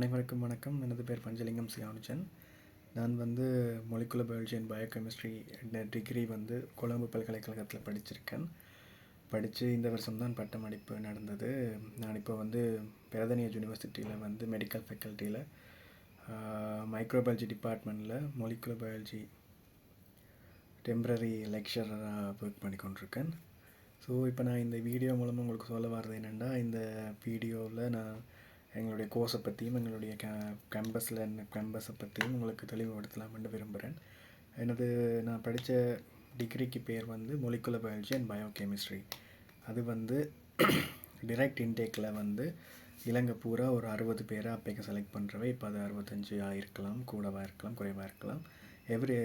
அனைவருக்கும் வணக்கம். எனது பேர் பஞ்சலிங்கம் சியானுஜன். நான் molecular biology and biochemistry degree Colombo பல்கலைக்கழகத்தில் படிச்சிருக்கேன். படித்து இந்த வருஷம் தான் பட்டமளிப்பு நடந்தது. நான் இப்போ பிரதனியர் யூனிவர்சிட்டியில் மெடிக்கல் ஃபேக்கல்ட்டியில் மைக்ரோபயாலஜி டிபார்ட்மெண்ட்டில் மொலிகுலர் பயாலஜி டெம்பரரி லெக்சரராக ஒர்க் பண்ணி கொண்டிருக்கேன். ஸோ இப்போ நான் இந்த வீடியோ மூலமாக உங்களுக்கு சொல்ல வர்றது என்னென்னா, இந்த வீடியோவில் நான் எங்களுடைய கோர்ஸை பற்றியும் எங்களுடைய கேம்பஸை பற்றியும் உங்களுக்கு தெளிவுபடுத்தலாம்னு விரும்புகிறேன். நான் படித்த டிகிரிக்கு பேர் மொலிகுலர் பயாலஜி அண்ட் பயோகெமிஸ்ட்ரி. அது டிரெக்ட் இன்டேக்கில் இலங்கை பூரா ஒரு 60 பேரை அப்பைக்கு செலக்ட் பண்ணுறவை. இப்போ அது 65 ஆகிருக்கலாம், கூடவாக இருக்கலாம், குறைவாக இருக்கலாம்.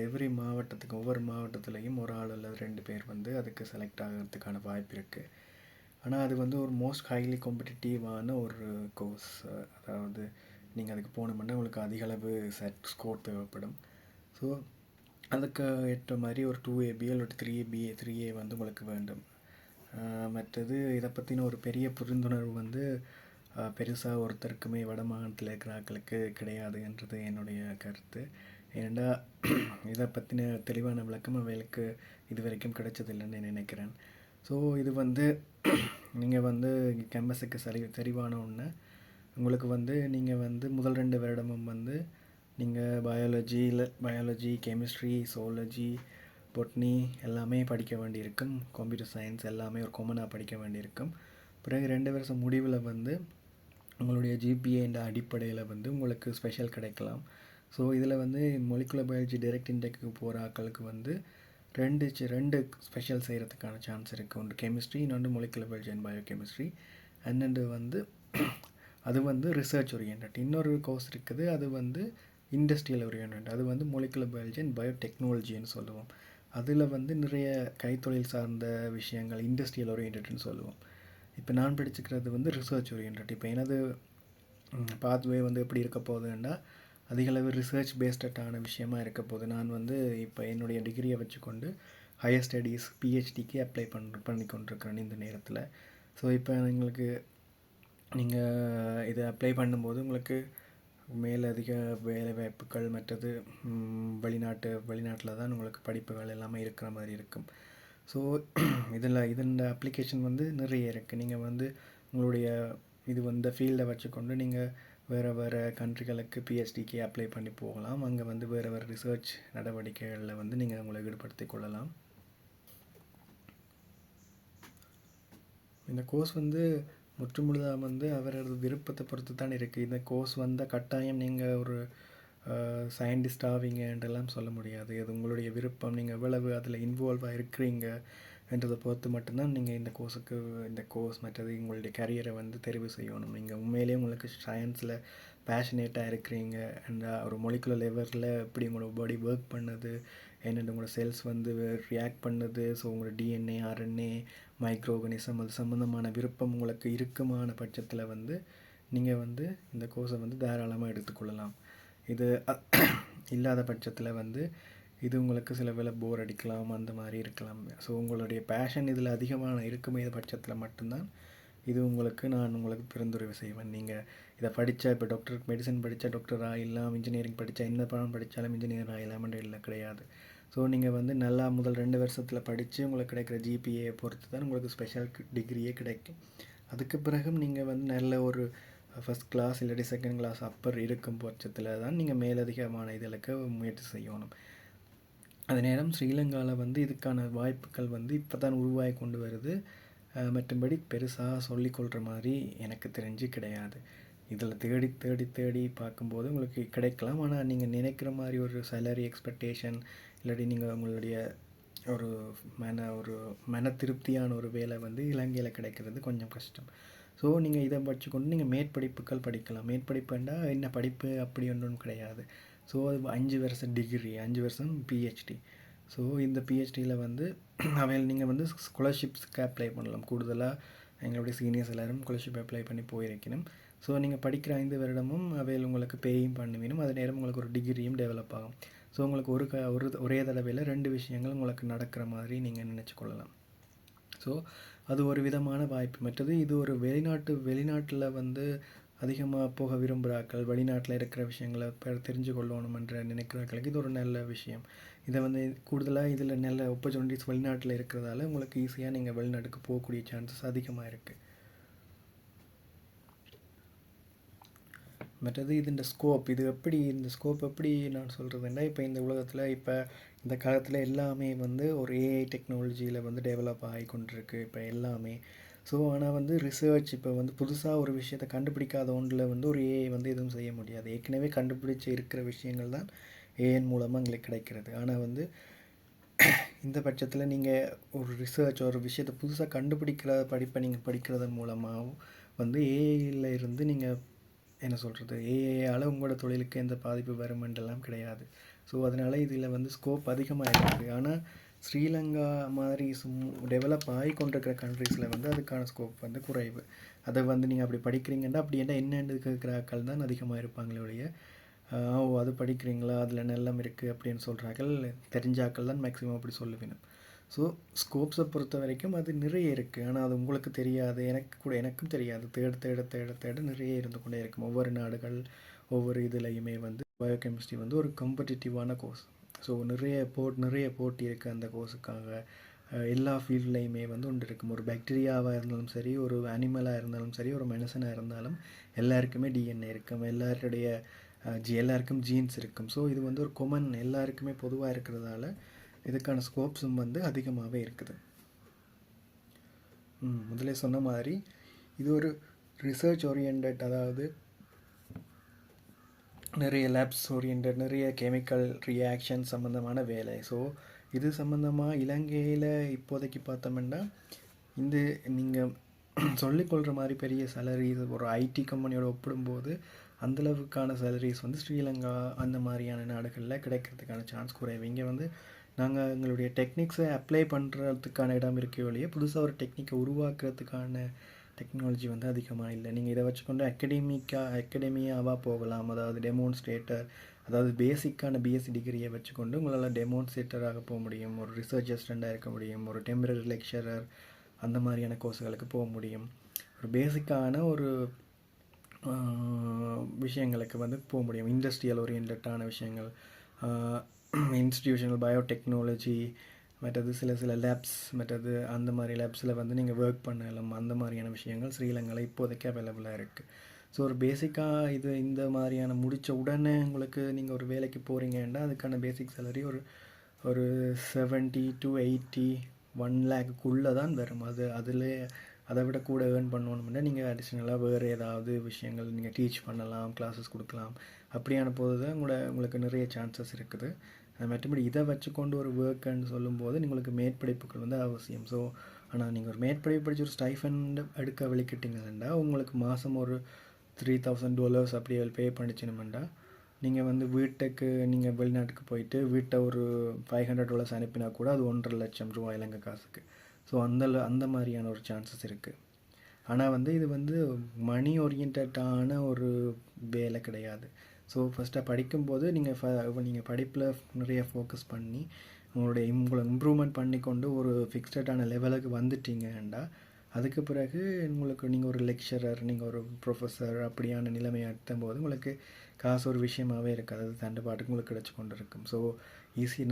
எவ்ரி மாவட்டத்துக்கு ஒவ்வொரு மாவட்டத்துலேயும் ஒரு ஆள் அல்லது 2 பேர் அதுக்கு செலக்ட் ஆகிறதுக்கான வாய்ப்பு இருக்குது. ஆனால் அது ஒரு மோஸ்ட் ஹைலி காம்படிட்டிவான ஒரு கோர்ஸ். அதாவது நீங்கள் அதுக்கு போகணுமென்னா உங்களுக்கு அதிகளவு ஸ்கோர் தேவைப்படும். ஸோ அதுக்கு ஏற்ற மாதிரி ஒரு 2AB அல்லது 3A உங்களுக்கு வேண்டும். மற்றது இதை பற்றின ஒரு பெரிய புரிந்துணர்வு பெருசாக ஒருத்தருக்குமே வட மாகாணத்தில் இருக்கிற ஆட்களுக்கு கிடையாதுன்றது என்னுடைய கருத்து. ஏன்னா இதை பற்றின தெளிவான விளக்கம் அவைகளுக்கு இது வரைக்கும் கிடைச்சதில்லைன்னு நினைக்கிறேன். ஸோ இது நீங்கள் கேம்பஸுக்கு சரிவான ஒன்று. உங்களுக்கு நீங்கள் முதல் 2 வருடமும் நீங்கள் பயாலஜி, கெமிஸ்ட்ரி, zoology, பொட்னி எல்லாமே படிக்க வேண்டியிருக்கும். கம்ப்யூட்டர் சயின்ஸ் எல்லாமே ஒரு காமனாக படிக்க வேண்டியிருக்கும். பிறகு 2 வருஷம் முடிவில் உங்களுடைய GPA என்ற அடிப்படையில் உங்களுக்கு ஸ்பெஷல் கிடைக்கலாம். ஸோ இதில் மொலிகுலர் பயாலஜி டைரக்ட் இன்டேக்கு போகிற ஆட்களுக்கு ரெண்டு ஸ்பெஷல் செய்கிறதுக்கான சான்ஸ் இருக்குது. ஒன்று கெமிஸ்ட்ரி, இன்னொன்று molecular biology and biochemistry. And அது ரிசர்ச் ஓரியன்ட். இன்னொரு கோர்ஸ் இருக்குது, அது இண்டஸ்ட்ரியல் ஓரியன்ட். அது மொலிகுலர் பயாலஜி அண்ட் பயோடெக்னாலஜின்னு சொல்லுவோம். அதில் நிறைய கைத்தொழில் சார்ந்த விஷயங்கள் இண்டஸ்ட்ரியல் ஓரியன்ட்னு சொல்லுவோம். இப்போ நான் படிச்சுக்கிறது ரிசர்ச் ஓரியன்ட். இப்போ எனது பாத்வே எப்படி இருக்க போகுதுன்னா, அதிகளவு ரிசர்ச் பேஸ்டான விஷயமா இருக்க போகுது. நான் இப்போ என்னுடைய டிகிரியை வச்சுக்கொண்டு ஹையர் ஸ்டடீஸ் PhDக்கு அப்ளை பண்ணி கொண்டிருக்கிறேன் இந்த நேரத்தில். ஸோ இப்போ நீங்கள் இதை அப்ளை பண்ணும்போது உங்களுக்கு மேலதிக வேலை வாய்ப்புகள் மற்றது வெளிநாட்டில் தான் உங்களுக்கு படிப்புகள் எல்லாமே இருக்கிற மாதிரி இருக்கும். ஸோ இதன் அப்ளிகேஷன் நிறைய இருக்குது. நீங்கள் உங்களுடைய இந்த ஃபீல்டை வச்சுக்கொண்டு நீங்கள் வேறு கண்ட்ரிகளுக்கு PhDக்கு அப்ளை பண்ணி போகலாம். அங்கே வேறு ரிசர்ச் நடவடிக்கைகளில் நீங்கள் உங்களை ஈடுபடுத்தி கொள்ளலாம். இந்த கோர்ஸ் முற்றுமுழுதாக அவரது விருப்பத்தை பொறுத்து தான் இருக்குது. இந்த கோர்ஸ் கட்டாயம் நீங்கள் ஒரு சயின்டிஸ்ட் ஆவீங்கன்றெல்லாம் சொல்ல முடியாது. அது உங்களுடைய விருப்பம். நீங்கள் எவ்வளவு அதில் இன்வால்வாக இருக்கிறீங்க என்றதை பொறுத்து மட்டும்தான் நீங்கள் இந்த கோர்ஸ் மற்றது உங்களுடைய கரியரை தெரிவு செய்யணும். நீங்கள் உண்மையிலேயே உங்களுக்கு சயின்ஸில் பேஷனேட்டாக இருக்கிறீங்க என்ற ஒரு மொலிகுலர் லெவலில் எப்படி உங்களோட பாடி ஒர்க் பண்ணுது, என்னென்ன உங்களோட செல்ஸ் ரியாக்ட் பண்ணுது, ஸோ உங்களோட DNA, RNA, மைக்ரோ ஆர்கானிசம் அது சம்மந்தமான விருப்பம் உங்களுக்கு இருக்குமான பட்சத்தில் நீங்கள் இந்த கோர்ஸை தாராளமாக எடுத்துக்கொள்ளலாம். இது இல்லாத பட்சத்தில் இது உங்களுக்கு சில வேளை போர் அடிக்கலாம், அந்த மாதிரி இருக்கலாம். ஸோ உங்களுடைய பேஷன் இதில் அதிகமான இருக்குமே பட்சத்தில் மட்டும்தான் இது நான் உங்களுக்கு பரிந்துரை செய்வேன். நீங்கள் இதை படித்தா இப்போ மெடிசன் படித்தா டாக்டர் ஆகிடலாம், இன்ஜினியரிங் படித்தா என்ன படம் படித்தாலும் இன்ஜினியர் ஆகிடலாம்ன்ற இல்லை, கிடையாது. ஸோ நீங்கள் நல்லா முதல் 2 வருஷத்தில் படித்து உங்களுக்கு கிடைக்கிற GPA பொறுத்து தான் உங்களுக்கு ஸ்பெஷல் டிகிரியே கிடைக்கும். அதுக்கு பிறகும் நீங்கள் நல்ல ஒரு ஃபஸ்ட் கிளாஸ் இல்லாட்டி செகண்ட் கிளாஸ் அப்பர் இருக்கும் பட்சத்தில் தான் நீங்கள் மேலதிகமான இதழுக்கு முயற்சி செய்யணும். அதே நேரம் ஸ்ரீலங்காவில் இதுக்கான வாய்ப்புகள் இப்போ தான் உருவாகி கொண்டு வருது. மற்றபடி பெருசாக சொல்லிக்கொள்கிற மாதிரி எனக்கு தெரிஞ்சு கிடையாது. இதில் தேடி தேடி தேடி பார்க்கும்போது உங்களுக்கு கிடைக்கலாம். ஆனால் நீங்கள் நினைக்கிற மாதிரி ஒரு சேலரி எக்ஸ்பெக்டேஷன் இல்லாட்டி நீங்கள் உங்களுடைய ஒரு மன திருப்தியான ஒரு வேலை இலங்கையில் கிடைக்கிறது கொஞ்சம் கஷ்டம். ஸோ நீங்கள் இதை வச்சுக்கொண்டு நீங்கள் மேற்படிப்புகள் படிக்கலாம். மேற்படிப்புண்டா என்ன படிப்பு அப்படி ஒன்றும் கிடையாது. ஸோ அது 5 வருஷம் டிகிரி, 5 வருஷம் PhD. ஸோ இந்த PhDயில் அவையில் நீங்கள் ஸ்காலர்ஷிப்ஸ்க்கு அப்ளை பண்ணலாம். கூடுதலாக எங்களுடைய சீனியர்ஸ் எல்லோரும் ஸ்காலர்ஷிப் அப்ளை பண்ணி போயிருக்கணும். ஸோ நீங்கள் படிக்கிற 5 வருடமும் அவையில் உங்களுக்கு பேயும் பண்ணுவீனும், அதே நேரம் உங்களுக்கு ஒரு டிகிரியும் டெவலப் ஆகும். ஸோ உங்களுக்கு ஒரே தடவையில் 2 விஷயங்கள் உங்களுக்கு நடக்கிற மாதிரி நீங்கள் நினச்சி கொள்ளலாம். ஸோ அது ஒரு விதமான வாய்ப்பு. மற்றது இது ஒரு வெளிநாட்டில் அதிகமாக போக விரும்புகிறாக்கள், வெளிநாட்டில் இருக்கிற விஷயங்களை தெரிஞ்சு கொள்ளணுமென்ற நினைக்கிறாக்களுக்கு இது ஒரு நல்ல விஷயம். இதை வந்து கூடுதலாக இதில் நல்ல ஆப்பர்ச்சுனிட்டிஸ் வெளிநாட்டில் இருக்கிறதால உங்களுக்கு ஈஸியாக நீங்கள் வெளிநாட்டுக்கு போகக்கூடிய சான்சஸ் அதிகமாக இருக்குது. மற்றது இந்த ஸ்கோப் எப்படி நான் சொல்கிறதுன்னா, இப்போ இந்த உலகத்தில் இப்போ இந்த காலத்தில் எல்லாமே வந்து ஒரு ஏஐ டெக்னாலஜியில் வந்து டெவலப் ஆகி கொண்டிருக்கு இப்போ எல்லாமே. ஸோ ஆனால் வந்து ரிசர்ச் இப்போ வந்து புதுசாக ஒரு விஷயத்தை கண்டுபிடிக்காத ஒன்றில் வந்து ஒரு ஏஐ வந்து எதுவும் செய்ய முடியாது. ஏற்கனவே கண்டுபிடிச்சி இருக்கிற விஷயங்கள் தான் ஏஐன் மூலமாக எங்களுக்கு கிடைக்கிறது. ஆனால் வந்து இந்த பட்சத்தில் நீங்கள் ஒரு ரிசர்ச் ஒரு விஷயத்தை புதுசாக கண்டுபிடிக்கிற படிப்பை நீங்கள் படிக்கிறதன் மூலமாகவும் வந்து ஏஐயில் இருந்து நீங்கள் என்ன சொல்கிறது, ஏஐயால் உங்களோட தொழிலுக்கு எந்த பாதிப்பு வருமென்றெல்லாம் கிடையாது. ஸோ அதனால் இதில் வந்து ஸ்கோப் அதிகமாக இருக்குது. ஆனால் ஸ்ரீலங்கா மாதிரி டெவலப் ஆகி கொண்டிருக்கிற கண்ட்ரீஸில் வந்து அதுக்கான ஸ்கோப் வந்து குறைவு. அதை வந்து நீங்கள் அப்படி படிக்கிறீங்கன்னா அப்படி என்னென்னு கேட்குற ஆட்கள் தான் அதிகமாக இருப்பாங்களே ஒழிய, ஓ அது படிக்கிறீங்களா, அதில் நல்லம் இருக்குது அப்படின்னு சொல்கிறார்கள் தெரிஞ்ச ஆட்கள் தான் மேக்ஸிமம் அப்படி சொல்லுவேணும். ஸோ ஸ்கோப்ஸை பொறுத்த வரைக்கும் அது நிறைய இருக்குது. ஆனால் அது உங்களுக்கு தெரியாது, எனக்கும் தெரியாது. தேட நிறைய இருந்து கொண்டே இருக்கும். ஒவ்வொரு நாடுகள் ஒவ்வொரு இதுலையுமே வந்து பயோகெமிஸ்ட்ரி வந்து ஒரு காம்படிட்டிவான கோர்ஸ். ஸோ நிறைய போட்டி இருக்குது அந்த கோர்ஸுக்காக. எல்லா ஃபீல்ட்லேயுமே வந்து ஒன்று இருக்கும். ஒரு பாக்டீரியாவாக இருந்தாலும் சரி, ஒரு அனிமலாக இருந்தாலும் சரி, ஒரு மனுஷனாக இருந்தாலும் எல்லாருக்குமே டிஎன்ஏ இருக்கும், எல்லாருக்கும் ஜீன்ஸ் இருக்கும். ஸோ இது வந்து ஒரு கொமன் எல்லாருக்குமே பொதுவாக இருக்கிறதால இதுக்கான ஸ்கோப்ஸும் வந்து அதிகமாகவே இருக்குது. முதலே சொன்ன மாதிரி இது ஒரு ரிசர்ச் ஓரியன்ட், அதாவது நிறைய லேப்ஸ் ஓரியன்ட், நிறைய கெமிக்கல் ரியாக்ஷன் சம்மந்தமான வேலை. ஸோ இது சம்மந்தமாக இலங்கையில் இப்போதைக்கு பார்த்தோம்னா இந்த நீங்கள் சொல்லிக்கொள்கிற மாதிரி பெரிய சேலரிஸ் ஒரு ஐடி கம்பெனியோட ஒப்பிடும்போது அந்தளவுக்கான சேலரிஸ் வந்து ஸ்ரீலங்கா அந்த மாதிரியான நாடுகளில் கிடைக்கிறதுக்கான சான்ஸ் குறைவு. இங்கே வந்து நாங்கள் எங்களுடைய டெக்னிக்ஸை அப்ளை பண்ணுறதுக்கான இடம் இருக்கே ஒழிய புதுசாக ஒரு டெக்னிக்கை உருவாக்குறதுக்கான டெக்னாலஜி வந்து அதிகமாக இல்லை. நீங்கள் இதை வச்சுக்கொண்டு அகடமியாவாக போகலாம். அதாவது டெமோன்ஸ்ட்ரேட்டர், அதாவது பேசிக்கான பிஎஸ்சி டிகிரியை வச்சுக்கொண்டு உங்களால் டெமோன்ஸ்ட்ரேட்டராக போக முடியும், ஒரு ரிசர்ச் அசிஸ்டண்ட்டாக இருக்க முடியும், ஒரு டெம்பரரி லெக்சரர் அந்த மாதிரியான கோர்ஸுகளுக்கு போக முடியும். ஒரு பேசிக்கான ஒரு விஷயங்களுக்கு வந்து போக முடியும். இண்டஸ்ட்ரியல் ஓரியன்டான விஷயங்கள், இன்ஸ்டிடியூஷனல் பயோடெக்னாலஜி, மற்றது சில லேப்ஸ், மற்றது அந்த மாதிரி லேப்ஸில் வந்து நீங்கள் ஒர்க் பண்ணலாம். அந்த மாதிரியான விஷயங்கள் ஸ்ரீலங்காவில் இப்போதைக்கு அவைலபிளாக இருக்குது. ஸோ ஒரு பேசிக்காக இந்த மாதிரியான முடித்த உடனே உங்களுக்கு நீங்கள் ஒரு வேலைக்கு போகிறீங்கன்னா அதுக்கான பேசிக் சேலரி ஒரு 70 to 80 1 lakhக்குள்ளே தான் வரும். அதை விட கூட ஏர்ன் பண்ணணும்னா நீங்கள் அடிஷ்னலாக வேறு ஏதாவது விஷயங்கள் நீங்கள் டீச் பண்ணலாம், கிளாஸஸ் கொடுக்கலாம். அப்படியான போது தான் உங்களுக்கு நிறைய சான்சஸ் இருக்குது. மற்றபடி இதை வச்சுக்கொண்டு ஒரு ஒர்க்குன்னு சொல்லும்போது உங்களுக்கு மேற்படிப்புகள் வந்து அவசியம். ஸோ ஆனால் நீங்கள் ஒரு மேற்படிப்பு படித்து ஒரு ஸ்டைஃபண்ட் எடுக்க வெளிக்கிட்டீங்கன்னா உங்களுக்கு மாதம் ஒரு $3,000 அப்படி பே பண்ணிச்சினுமெண்டா நீங்கள் வந்து வீட்டுக்கு நீங்கள் வெளிநாட்டுக்கு போயிட்டு வீட்டை ஒரு $500 அனுப்பினா கூட அது 1.5 லட்சம் ரூபா இலங்கை காசுக்கு. ஸோ அந்த மாதிரியான ஒரு சான்சஸ் இருக்குது. ஆனால் வந்து இது வந்து மணி ஓரியன்டான ஒரு வேலை கிடையாது. ஸோ ஃபஸ்ட்டாக படிக்கும்போது நீங்கள் படிப்பில் நிறைய ஃபோக்கஸ் பண்ணி உங்களை இம்ப்ரூவ்மெண்ட் பண்ணிக்கொண்டு ஒரு ஃபிக்ஸ்டான லெவலுக்கு வந்துட்டீங்கன்னா அதுக்கு பிறகு நீங்கள் ஒரு லெக்சரர், நீங்கள் ஒரு ப்ரொஃபஸர் அப்படியான நிலைமையை எட்டும்போது உங்களுக்கு காசு ஒரு விஷயமாகவே இருக்காது. அது தண்டுபாட்டுக்கு உங்களுக்கு கிடச்சி கொண்டு இருக்கும். ஸோ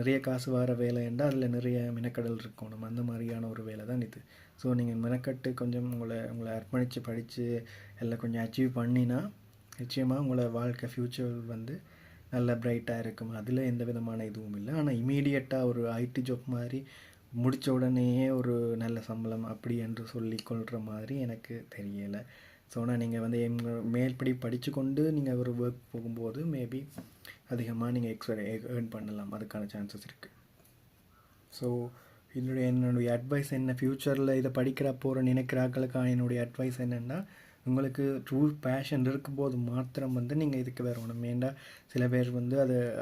நிறைய காசு வர வேலைன்னா அதில் நிறைய மெனக்கடல் இருக்கணும். அந்த மாதிரியான ஒரு வேலை தான் இது. ஸோ நீங்கள் மெனக்கட்டு கொஞ்சம் உங்களை அர்ப்பணித்து படித்து எல்லாம் கொஞ்சம் அச்சீவ் பண்ணினா நிச்சயமாக உங்களை வாழ்க்கை ஃப்யூச்சர் வந்து நல்ல பிரைட்டாக இருக்கும். அதில் எந்த விதமான இதுவும் இல்லை. ஆனால் இமீடியட்டாக ஒரு ஐடி ஜாப் மாதிரி முடித்த உடனேயே ஒரு நல்ல சம்பளம் அப்படி என்று சொல்லிக்கொள்கிற மாதிரி எனக்கு தெரியலை. ஸோ ஆனால் நீங்கள் வந்து மேல்படி படித்து கொண்டு நீங்கள் ஒரு ஒர்க் போகும்போது மேபி அதிகமாக நீங்கள் ஏர்ன் பண்ணலாம், அதுக்கான சான்சஸ் இருக்குது. ஸோ என்னுடைய அட்வைஸ் என்ன, ஃப்யூச்சரில் இதை படிக்கிற போகிற நினைக்கிறாக்களுக்கான என்னுடைய அட்வைஸ் என்னென்னா, உங்களுக்கு ட்ரூ பேஷன் இருக்கும்போது மாத்திரம் வந்து நீங்கள் இதுக்கு வரணும். ஏன்டா சில பேர் வந்து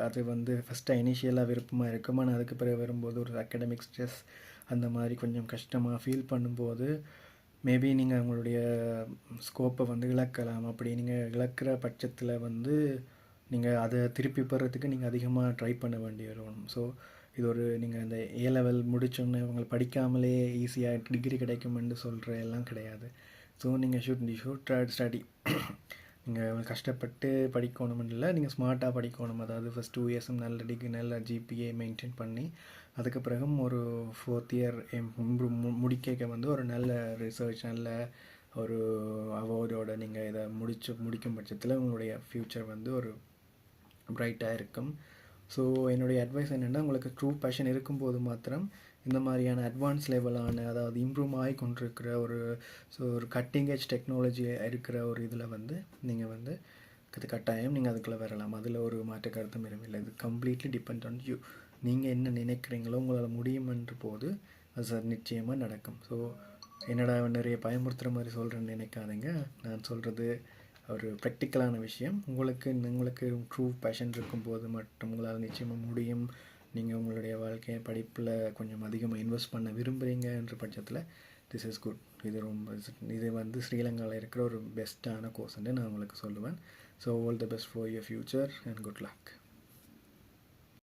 அது வந்து ஃபஸ்ட்டாக இனிஷியலாக விருப்பமாக இருக்கும். ஆனால் அதுக்கு பிறகு வரும்போது ஒரு அகடமிக் ஸ்ட்ரெஸ் அந்த மாதிரி கொஞ்சம் கஷ்டமாக ஃபீல் பண்ணும்போது மேபி நீங்கள் உங்களுடைய ஸ்கோப்பை வந்து இழக்கலாம். அப்படி நீங்கள் இழக்கிற பட்சத்தில் வந்து நீங்கள் அதை திருப்பி பெறத்துக்கு நீங்கள் அதிகமாக ட்ரை பண்ண வேண்டி வரும். ஸோ இது நீங்கள் இந்த A-level முடித்தோன்னே உங்களை படிக்காமலே ஈஸியாக டிகிரி கிடைக்குமென்று சொல்கிற எல்லாம் கிடையாது. ஸோ நீங்கள் ஷுட் ட்ரை ஸ்டடி. நீங்கள் கஷ்டப்பட்டு படிக்கணும்னு இல்லை, நீங்கள் ஸ்மார்ட்டாக படிக்கணும். அதாவது ஃபஸ்ட் 2 இயர்ஸும் நல்ல டிகிரி நல்ல ஜிபிஏ மெயின்டைன் பண்ணி அதுக்கு பிறகும் ஒரு 4th இயர் முடிக்க வந்து ஒரு நல்ல ரிசர்ச் நல்ல ஒரு அவார்டோட நீங்கள் இதை முடிக்கும் பட்சத்தில் உங்களுடைய ஃப்யூச்சர் வந்து ஒரு பிரைட்டாக இருக்கும். ஸோ என்னுடைய அட்வைஸ் என்னென்னா, உங்களுக்கு ட்ரூ பேஷன் இருக்கும்போது மாத்திரம் இந்த மாதிரியான அட்வான்ஸ் லெவலான, அதாவது இம்ப்ரூவ் ஆகி கொண்டிருக்கிற ஒரு கட்டிங் எஜ் டெக்னாலஜி இருக்கிற ஒரு இதில் வந்து நீங்கள் வந்து கட்டாயம் நீங்கள் அதுக்குள்ளே வரலாம். அதில் ஒரு மாற்று கருத்தும் இல்லை. இது கம்ப்ளீட்லி டிபெண்ட் ஆன் யூ. நீங்கள் என்ன நினைக்கிறீங்களோ உங்களால் முடியுமென்ற போது அது நிச்சயமாக நடக்கும். ஸோ என்னடா நிறைய பயமுறுத்துகிற மாதிரி சொல்கிறேன்னு நினைக்காதீங்க. நான் சொல்கிறது ஒரு ப்ராக்டிக்கலான விஷயம். உங்களுக்கு ட்ரூ பேஷன் இருக்கும்போது மட்டும் உங்களால் நிச்சயமாக முடியும். நீங்கள் உங்களுடைய வாழ்க்கையை படிப்பில் கொஞ்சம் அதிகமாக இன்வெஸ்ட் பண்ண விரும்புகிறீங்கன்ற பட்சத்தில் திஸ் இஸ் குட். இது வந்து ஸ்ரீலங்காவில் இருக்கிற ஒரு பெஸ்ட்டான கோர்ஸ்ன்னு நான் உங்களுக்கு சொல்லுவேன். So all the best for your future and good luck.